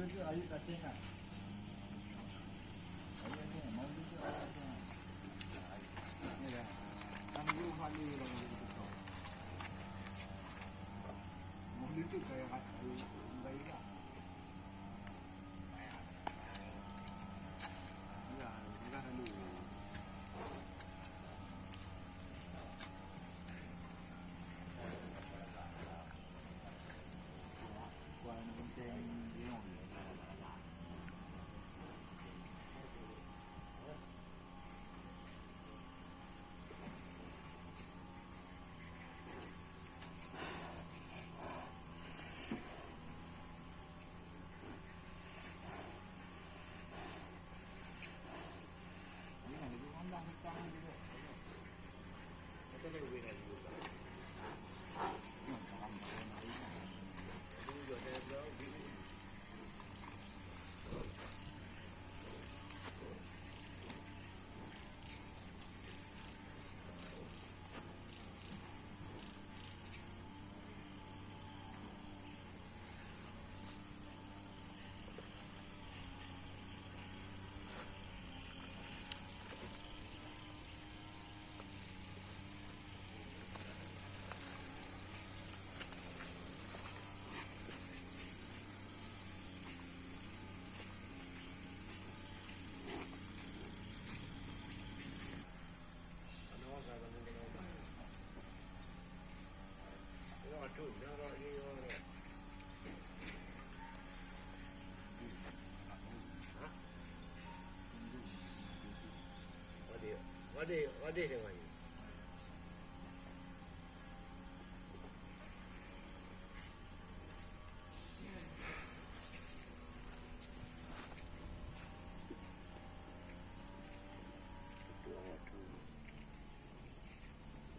tu ayat kat tengah. Ayat ni, maulid tu ayat tengah. Ni dah. Ambil hali orang jadi betul. Maulid tu saya rasa baik lah. Ya, kita dulu. Kuala Lumpur ni orang. Ni ada orang dah datang juga. Kita nak win lagi juga. Juga dah jauh gini. Aduh, jangan lagi orang. Hah? Wadik dengan ni.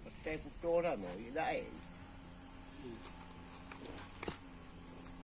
Petai putus dah mau, tak